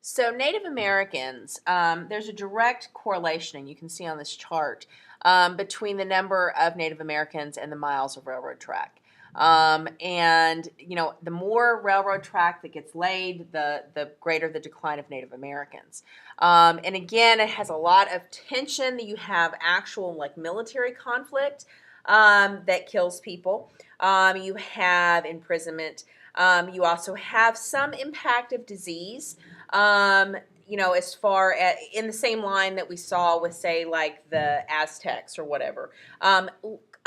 So Native Americans, there's a direct correlation, and you can see on this chart, between the number of Native Americans and the miles of railroad track. And the more railroad track that gets laid, the greater the decline of Native Americans. And again, it has a lot of tension. You have actual like military conflict that kills people. You have imprisonment. You also have some impact of disease. As far as in the same line that we saw with, say, like the Aztecs or whatever.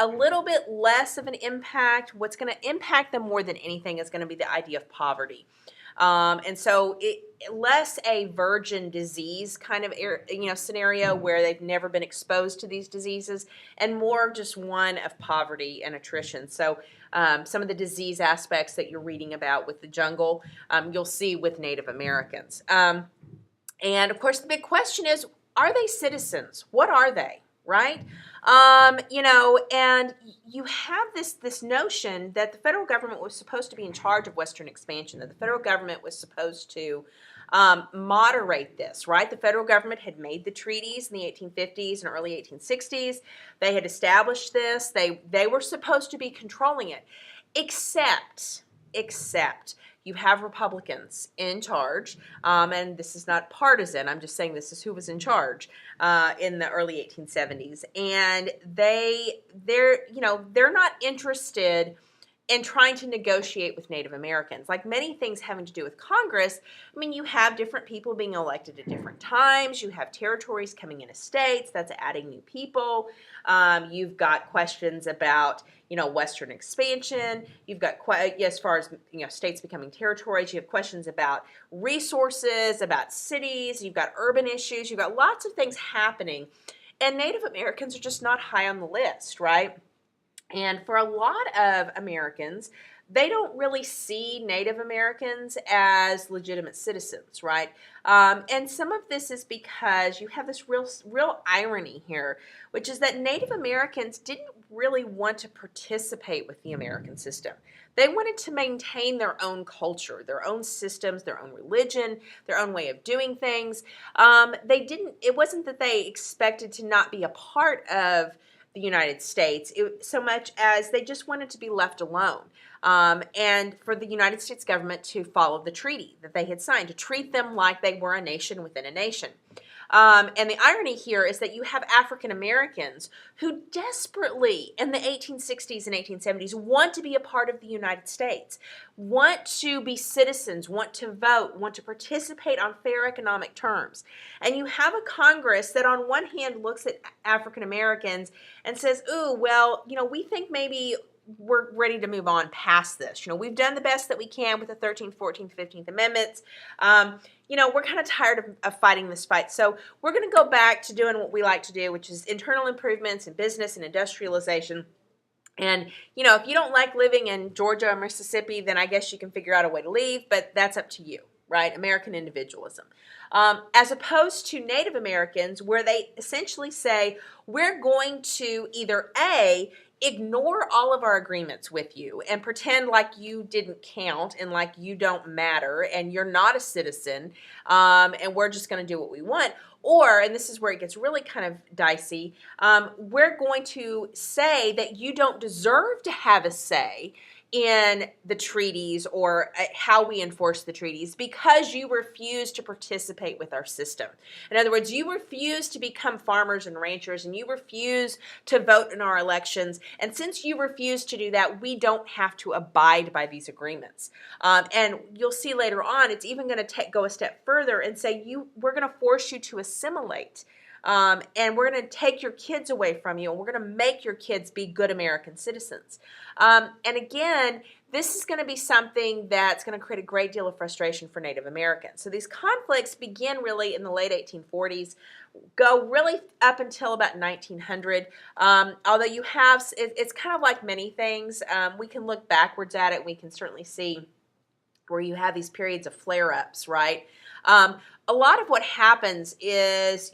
A little bit less of an impact. What's going to impact them more than anything is going to be the idea of poverty. And so less a virgin disease kind of scenario where they've never been exposed to these diseases, and more just one of poverty and attrition. So some of the disease aspects that you're reading about with the jungle, you'll see with Native Americans. And of course, the big question is, are they citizens? What are they, right? And you have this notion that the federal government was supposed to be in charge of Western expansion, that the federal government was supposed to moderate this, right? The federal government had made the treaties in the 1850s and early 1860s. They had established this. They were supposed to be controlling it, except you have Republicans in charge, and this is not partisan. I'm just saying this is who was in charge in the early 1870s, and they're not interested in trying to negotiate with Native Americans. Like many things having to do with Congress, I mean, you have different people being elected at different times. You have territories coming into states. That's adding new people. You've got questions about, Western expansion. You've got, as far as, states becoming territories, you have questions about resources, about cities. You've got urban issues. You've got lots of things happening. And Native Americans are just not high on the list, right? And for a lot of Americans, they don't really see Native Americans as legitimate citizens, right? And some of this is because you have this real irony here, which is that Native Americans didn't really want to participate with the American system. They wanted to maintain their own culture, their own systems, their own religion, their own way of doing things. It wasn't that they expected to not be a part of the United States, so much as they just wanted to be left alone, and for the United States government to follow the treaty that they had signed, to treat them like they were a nation within a nation. And the irony here is that you have African Americans who desperately, in the 1860s and 1870s, want to be a part of the United States, want to be citizens, want to vote, want to participate on fair economic terms. And you have a Congress that on one hand looks at African Americans and says, ooh, well, we think maybe we're ready to move on past this. We've done the best that we can with the 13th, 14th, 15th Amendments. We're kind of tired of fighting this fight. So we're going to go back to doing what we like to do, which is internal improvements in business and industrialization. And, if you don't like living in Georgia or Mississippi, then I guess you can figure out a way to leave, but that's up to you, right? American individualism. As opposed to Native Americans, where they essentially say, we're going to either A, ignore all of our agreements with you and pretend like you didn't count and like you don't matter and you're not a citizen, and we're just going to do what we want. Or, and this is where it gets really kind of dicey, we're going to say that you don't deserve to have a say in the treaties or how we enforce the treaties because you refuse to participate with our system. In other words, you refuse to become farmers and ranchers, and you refuse to vote in our elections. And since you refuse to do that, we don't have to abide by these agreements. And you'll see later on, it's even going to go a step further and say, we're going to force you to assimilate. And we're going to take your kids away from you, and we're going to make your kids be good American citizens. And again, this is going to be something that's going to create a great deal of frustration for Native Americans. So these conflicts begin really in the late 1840s, go really up until about 1900. Although you have, it's kind of like many things. We can look backwards at it, and we can certainly see where you have these periods of flare-ups, right? A lot of what happens is,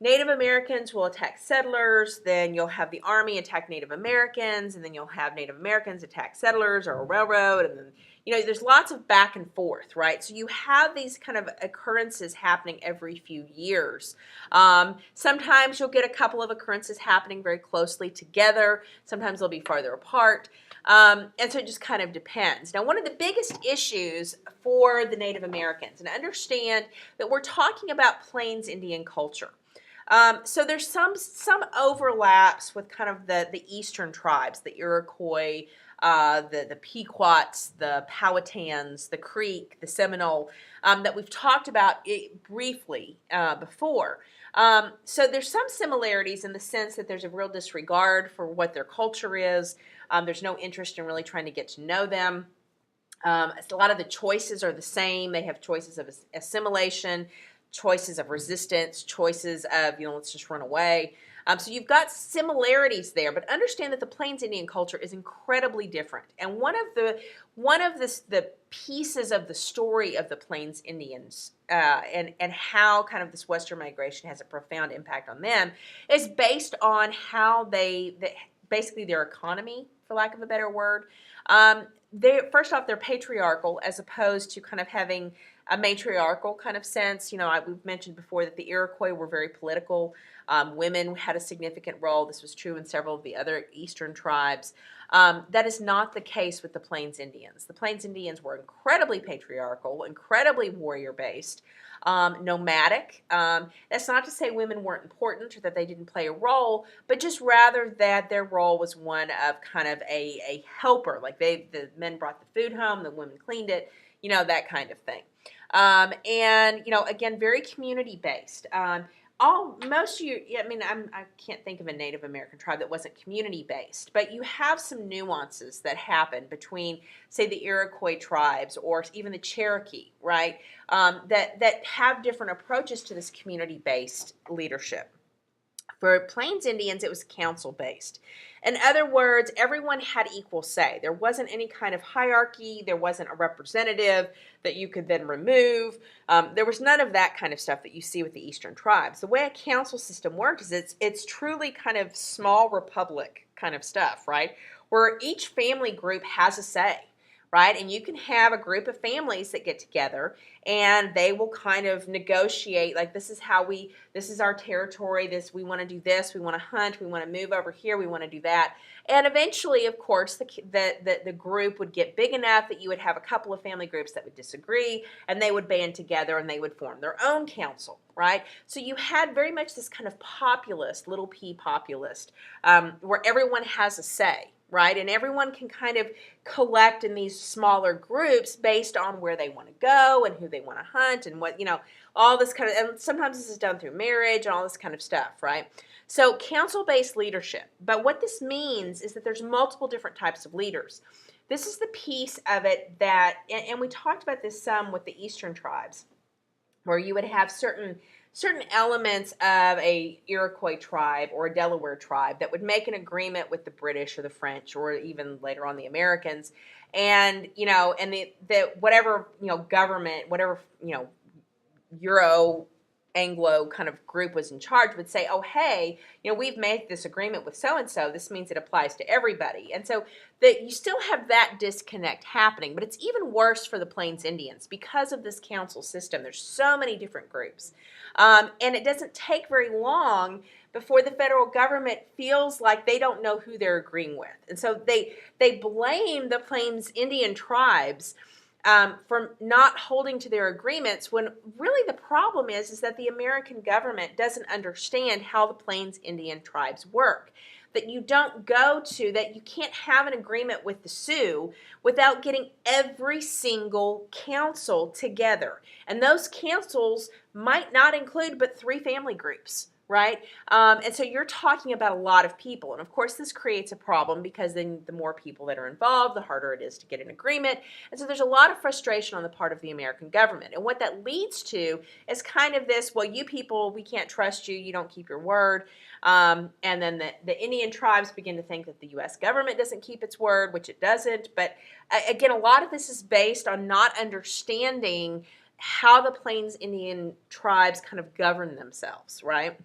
Native Americans will attack settlers, then you'll have the army attack Native Americans, and then you'll have Native Americans attack settlers or a railroad, and then, there's lots of back and forth, right? So you have these kind of occurrences happening every few years. Sometimes you'll get a couple of occurrences happening very closely together. Sometimes they'll be farther apart. And so it just kind of depends. Now, one of the biggest issues for the Native Americans, and understand that we're talking about Plains Indian culture. So there's some overlaps with kind of the eastern tribes, the Iroquois, the Pequots, the Powhatans, the Creek, the Seminole, that we've talked about briefly before. So there's some similarities in the sense that there's a real disregard for what their culture is. There's no interest in really trying to get to know them. A lot of the choices are the same. They have choices of assimilation, choices of resistance, choices of, let's just run away. So you've got similarities there, but understand that the Plains Indian culture is incredibly different. And one of the pieces of the story of the Plains Indians and how kind of this Western migration has a profound impact on them is based on how basically their economy, for lack of a better word. First off, they're patriarchal as opposed to kind of having a matriarchal kind of sense. We've mentioned before that the Iroquois were very political. Women had a significant role. This was true in several of the other eastern tribes. That is not the case with the Plains Indians. The Plains Indians were incredibly patriarchal, incredibly warrior-based, nomadic. That's not to say women weren't important or that they didn't play a role, but just rather that their role was one of kind of a helper. Like the men brought the food home, the women cleaned it, that kind of thing. And again, very community-based. Most of you, I can't think of a Native American tribe that wasn't community-based, but you have some nuances that happen between, say, the Iroquois tribes or even the Cherokee, right, that have different approaches to this community-based leadership. For Plains Indians, it was council-based. In other words, everyone had equal say. There wasn't any kind of hierarchy. There wasn't a representative that you could then remove. There was none of that kind of stuff that you see with the Eastern tribes. The way a council system works is it's truly kind of small republic kind of stuff, right? Where each family group has a say, right? And you can have a group of families that get together and they will kind of negotiate, like, this is our territory, we want to do this, we want to hunt, we want to move over here, we want to do that. And eventually, of course, the group would get big enough that you would have a couple of family groups that would disagree, and they would band together and they would form their own council, right? So you had very much this kind of populist, little p populist, where everyone has a say, right? And everyone can kind of collect in these smaller groups based on where they want to go and who they want to hunt and what, all this kind of, and sometimes this is done through marriage and all this kind of stuff, right? So council-based leadership. But what this means is that there's multiple different types of leaders. This is the piece of it that, and we talked about this some with the Eastern tribes, where you would have certain elements of a Iroquois tribe or a Delaware tribe that would make an agreement with the British or the French or even later on the Americans, and and the whatever government, whatever Euro Anglo kind of group was in charge would say, oh, hey, we've made this agreement with so-and-so. This means it applies to everybody. And so that you still have that disconnect happening, but it's even worse for the Plains Indians because of this council system. There's so many different groups. And it doesn't take very long before the federal government feels like they don't know who they're agreeing with. And so they blame the Plains Indian tribes from not holding to their agreements, when really the problem is that the American government doesn't understand how the Plains Indian tribes work. That you don't that you can't have an agreement with the Sioux without getting every single council together. And those councils might not include but 3 family groups. Right? And so you're talking about a lot of people. And of course, this creates a problem because then the more people that are involved, the harder it is to get an agreement. And so there's a lot of frustration on the part of the American government. And what that leads to is kind of this, well, you people, we can't trust you. You don't keep your word. And then the Indian tribes begin to think that the U.S. government doesn't keep its word, which it doesn't. But again, a lot of this is based on not understanding how the Plains Indian tribes kind of govern themselves, right?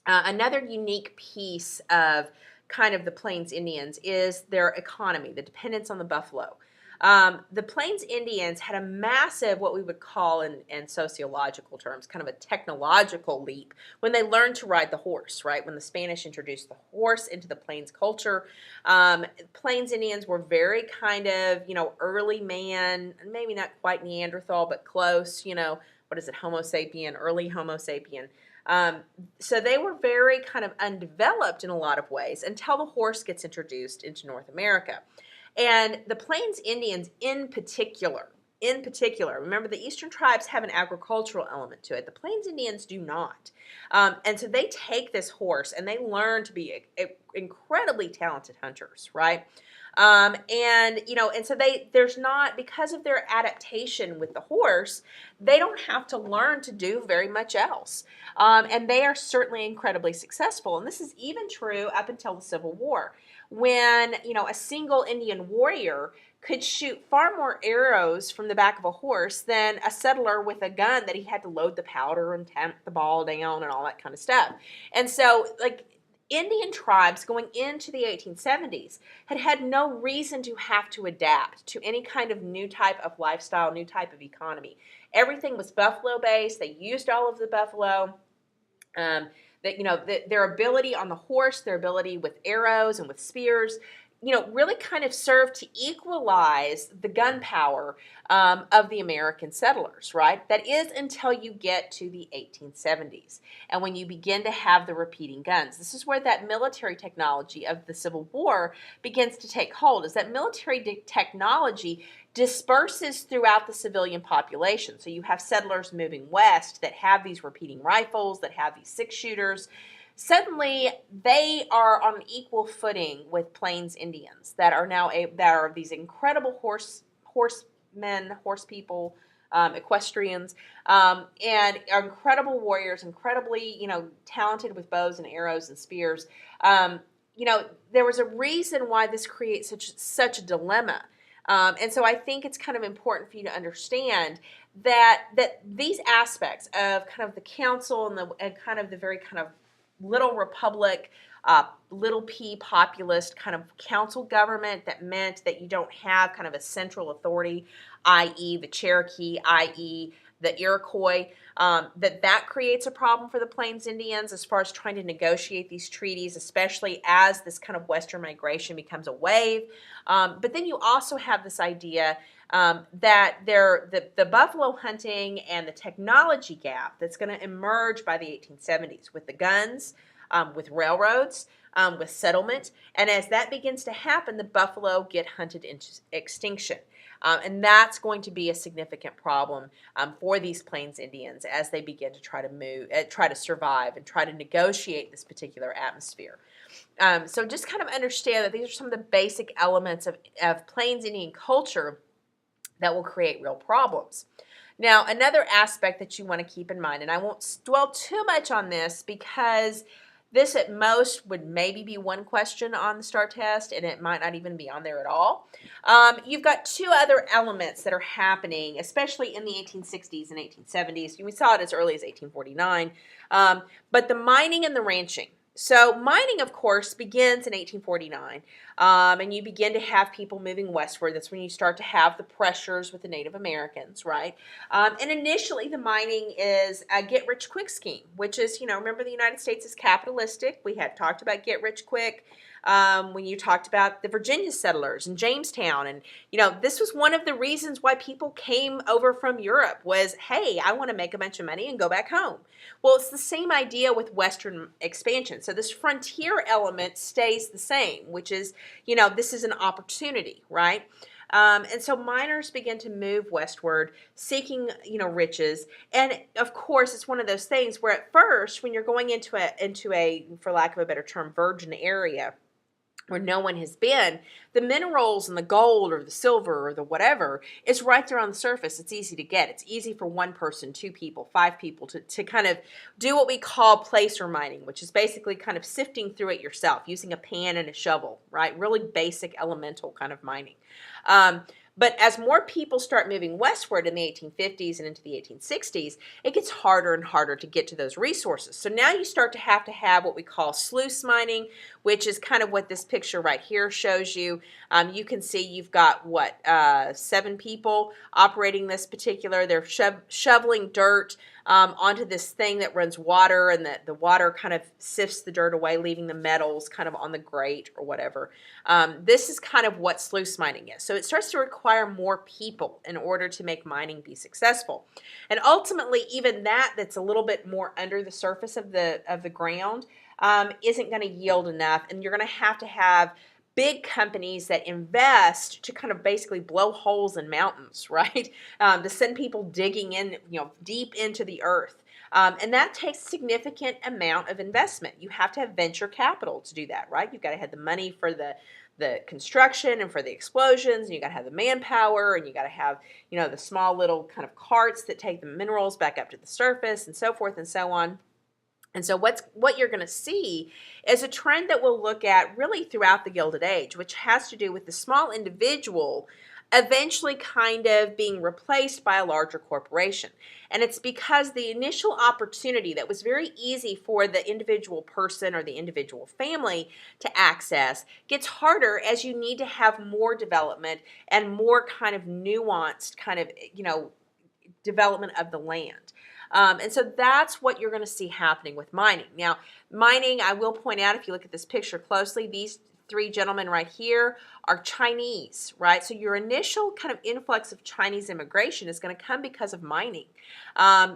Another unique piece of kind of the Plains Indians is their economy, the dependence on the buffalo. The Plains Indians had a massive, what we would call in sociological terms, kind of a technological leap when they learned to ride the horse, right? When the Spanish introduced the horse into the Plains culture, Plains Indians were very kind of, early man, maybe not quite Neanderthal, but close, what is it, Homo sapien, early Homo sapien. So they were very kind of undeveloped in a lot of ways until the horse gets introduced into North America. And the Plains Indians in particular, remember the Eastern tribes have an agricultural element to it. The Plains Indians do not. And so they take this horse and they learn to be incredibly talented hunters, right? And so there's not, because of their adaptation with the horse, they don't have to learn to do very much else. And they are certainly incredibly successful. And this is even true up until the Civil War, when, a single Indian warrior could shoot far more arrows from the back of a horse than a settler with a gun that he had to load the powder and tamp the ball down and all that kind of stuff. And so, Indian tribes going into the 1870s had no reason to have to adapt to any kind of new type of lifestyle, new type of economy. Everything was buffalo based. They used all of the buffalo. Their ability on the horse, their ability with arrows and with spears, really kind of served to equalize the gun power of the American settlers, right? That is until you get to the 1870s and when you begin to have the repeating guns. This is where that military technology of the Civil War begins to take hold, is that military technology disperses throughout the civilian population. So you have settlers moving west that have these repeating rifles, that have these six-shooters. Suddenly, they are on an equal footing with Plains Indians that are these incredible horsemen, horse people, equestrians, and are incredible warriors, incredibly talented with bows and arrows and spears. There was a reason why this creates such a dilemma. And so I think it's kind of important for you to understand that these aspects of kind of the council and kind of the very kind of little republic, little p populist kind of council government that meant that you don't have kind of a central authority, i.e. the Cherokee, i.e. the Iroquois, that creates a problem for the Plains Indians as far as trying to negotiate these treaties, especially as this kind of Western migration becomes a wave. But then you also have this idea that the buffalo hunting and the technology gap that's going to emerge by the 1870s with the guns, with railroads, with settlement. And as that begins to happen, the buffalo get hunted into extinction. And that's going to be a significant problem for these Plains Indians as they begin to try to survive and try to negotiate this particular atmosphere. So just kind of understand that these are some of the basic elements of Plains Indian culture that will create real problems. Now, another aspect that you want to keep in mind, and I won't dwell too much on this because this at most would maybe be one question on the STAAR test, and it might not even be on there at all. You've got two other elements that are happening, especially in the 1860s and 1870s. We saw it as early as 1849, but the mining and the ranching. So mining, of course, begins in 1849, and you begin to have people moving westward. That's when you start to have the pressures with the Native Americans, right? And initially, the mining is a get-rich-quick scheme, which is, remember the United States is capitalistic. We had talked about get-rich-quick when you talked about the Virginia settlers in Jamestown. And, this was one of the reasons why people came over from Europe was, hey, I want to make a bunch of money and go back home. Well, it's the same idea with Western expansion. So this frontier element stays the same, which is, this is an opportunity, right? And so miners begin to move westward, seeking, riches. And of course, it's one of those things where at first, when you're going into a, for lack of a better term, virgin area, where no one has been, the minerals and the gold or the silver or the whatever is right there on the surface. It's easy to get. It's easy for one person, two people, five people to kind of do what we call placer mining, which is basically kind of sifting through it yourself using a pan and a shovel, right? Really basic elemental kind of mining. But as more people start moving westward in the 1850s and into the 1860s, it gets harder and harder to get to those resources. So now you start to have what we call sluice mining, which is kind of what this picture right here shows you. You can see you've got, 7 people operating this particular, they're shoveling dirt onto this thing that runs water, and the water kind of sifts the dirt away, leaving the metals kind of on the grate or whatever. This is kind of what sluice mining is. So it starts to require more people in order to make mining be successful. And ultimately, even that's a little bit more under the surface of the ground isn't going to yield enough, and you're going to have big companies that invest to kind of basically blow holes in mountains, right? To send people digging in, deep into the earth. And that takes a significant amount of investment. You have to have venture capital to do that, right? You've got to have the money for the construction and for the explosions, and you got to have the manpower, and you got to have, the small little kind of carts that take the minerals back up to the surface, and so forth and so on. And so what you're going to see is a trend that we'll look at really throughout the Gilded Age, which has to do with the small individual eventually kind of being replaced by a larger corporation. And it's because the initial opportunity that was very easy for the individual person or the individual family to access gets harder as you need to have more development and more kind of nuanced kind of, development of the land. And so that's what you're going to see happening with mining. Now, mining, I will point out, if you look at this picture closely, these 3 gentlemen right here are Chinese, right? So your initial kind of influx of Chinese immigration is going to come because of mining.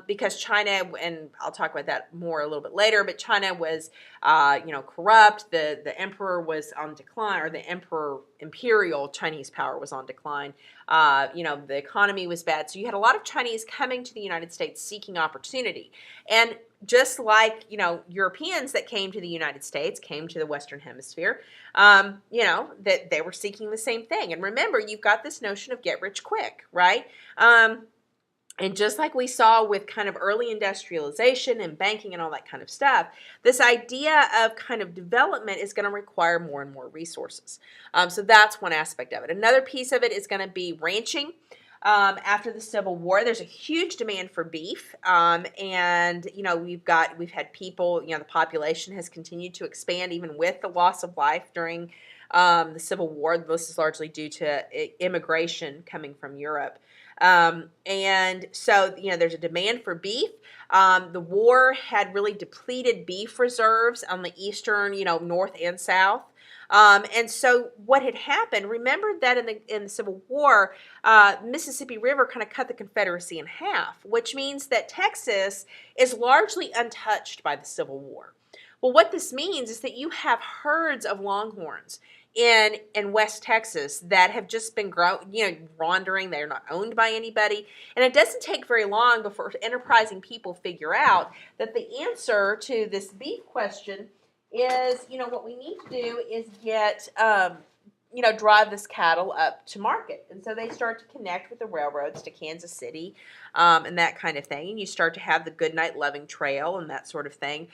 Because China, and I'll talk about that more a little bit later, but China was, corrupt. The emperor was on decline, or the imperial Chinese power was on decline. The economy was bad. So you had a lot of Chinese coming to the United States seeking opportunity. And just like, Europeans that came to the United States, came to the Western Hemisphere, that they were seeking the same thing. And remember, you've got this notion of get rich quick, right? And just like we saw with kind of early industrialization and banking and all that kind of stuff, this idea of kind of development is going to require more and more resources. So that's one aspect of it. Another piece of it is going to be ranching. After the Civil War, there's a huge demand for beef, and we've had people. The population has continued to expand even with the loss of life during the Civil War. This is largely due to immigration coming from Europe. And so, there's a demand for beef. The war had really depleted beef reserves on the eastern, north and south. And so what had happened, remember that in the Civil War, Mississippi River kind of cut the Confederacy in half, which means that Texas is largely untouched by the Civil War. Well, what this means is that you have herds of longhorns in West Texas that have just been wandering. They're not owned by anybody. And it doesn't take very long before enterprising people figure out that the answer to this beef question is, what we need to do is get, drive this cattle up to market. And so they start to connect with the railroads to Kansas City and that kind of thing. And you start to have the Goodnight Loving Trail and that sort of thing.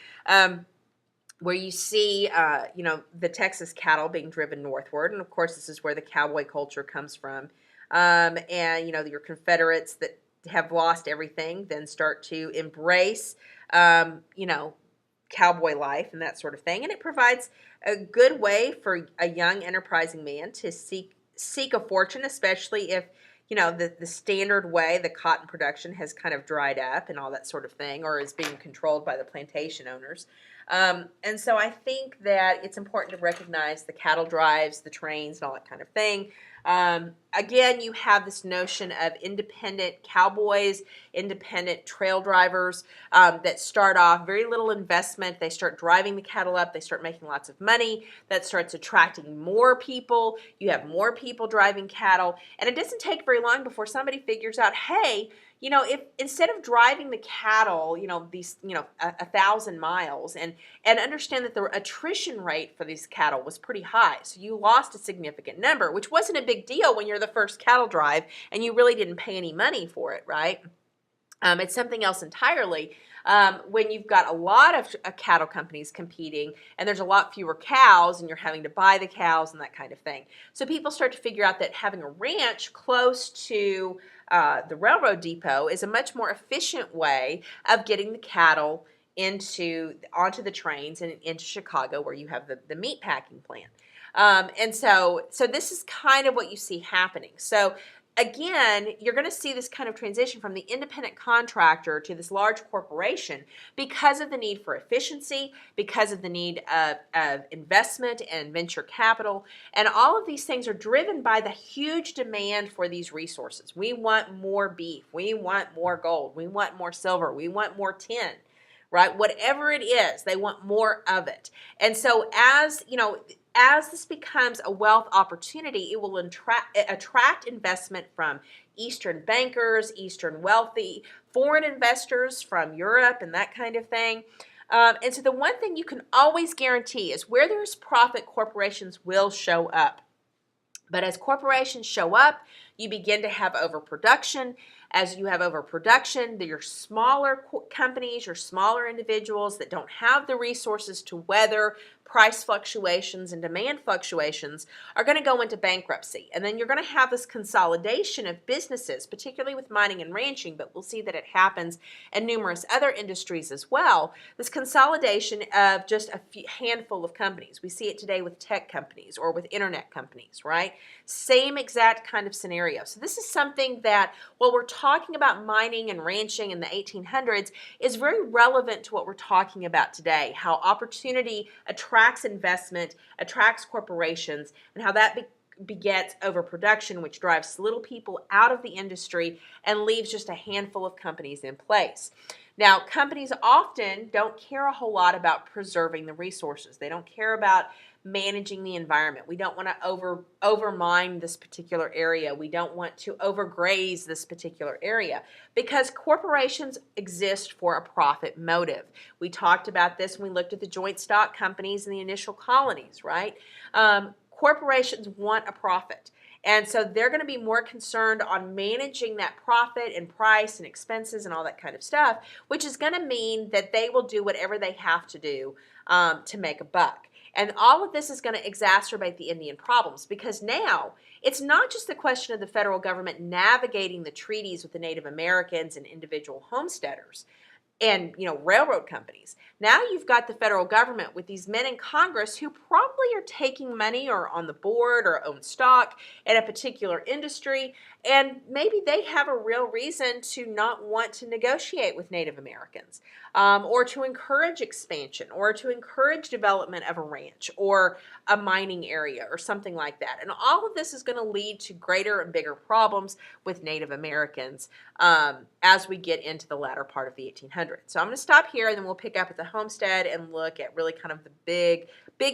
Where you see, the Texas cattle being driven northward. And, of course, this is where the cowboy culture comes from. And, your Confederates that have lost everything then start to embrace, cowboy life and that sort of thing. And it provides a good way for a young enterprising man to seek a fortune, especially if, the standard way the cotton production has kind of dried up and all that sort of thing, or is being controlled by the plantation owners. And so I think that it's important to recognize the cattle drives, the trains, and all that kind of thing. Again, you have this notion of independent cowboys, independent trail drivers that start off very little investment. They start driving the cattle up. They start making lots of money. That starts attracting more people. You have more people driving cattle. And it doesn't take very long before somebody figures out, hey, if instead of driving the cattle, these, 1,000 miles and understand that the attrition rate for these cattle was pretty high. So you lost a significant number, which wasn't a big deal when you're the first cattle drive and you really didn't pay any money for it, right? It's something else entirely. when you've got a lot of cattle companies competing and there's a lot fewer cows and you're having to buy the cows and that kind of thing. So people start to figure out that having a ranch close to the railroad depot is a much more efficient way of getting the cattle onto the trains and into Chicago, where you have the meat packing plant. And so this is kind of what you see happening. So again, you're going to see this kind of transition from the independent contractor to this large corporation because of the need for efficiency, because of the need of investment and venture capital. And all of these things are driven by the huge demand for these resources. We want more beef. We want more gold. We want more silver. We want more tin. Right? Whatever it is, they want more of it. And so as this becomes a wealth opportunity, it will attract investment from Eastern bankers, Eastern wealthy, foreign investors from Europe and that kind of thing. And so the one thing you can always guarantee is where there's profit, corporations will show up. But as corporations show up, you begin to have overproduction. As you have overproduction, your smaller companies, your smaller individuals that don't have the resources to weather price fluctuations and demand fluctuations are going to go into bankruptcy. And then you're going to have this consolidation of businesses, particularly with mining and ranching, but we'll see that it happens in numerous other industries as well. This consolidation of just a handful of companies. We see it today with tech companies or with internet companies, right? Same exact kind of scenario. So this is something that, while we're talking about mining and ranching in the 1800s, is very relevant to what we're talking about today, how opportunity attracts investment, attracts corporations, and how that begets overproduction, which drives little people out of the industry and leaves just a handful of companies in place. Now, companies often don't care a whole lot about preserving the resources. They don't care about managing the environment. We don't want to overmine this particular area. We don't want to overgraze this particular area because corporations exist for a profit motive. We talked about this when we looked at the joint stock companies in the initial colonies, right? Corporations want a profit. And so they're going to be more concerned on managing that profit and price and expenses and all that kind of stuff, which is going to mean that they will do whatever they have to do to make a buck. And all of this is going to exacerbate the Indian problems because now it's not just the question of the federal government navigating the treaties with the Native Americans and individual homesteaders and railroad companies. Now you've got the federal government with these men in Congress who probably are taking money or on the board or own stock in a particular industry, and maybe they have a real reason to not want to negotiate with Native Americans or to encourage expansion or to encourage development of a ranch or a mining area or something like that. And all of this is going to lead to greater and bigger problems with Native Americans as we get into the latter part of the 1800s. So I'm going to stop here and then we'll pick up at the homestead and look at really kind of the big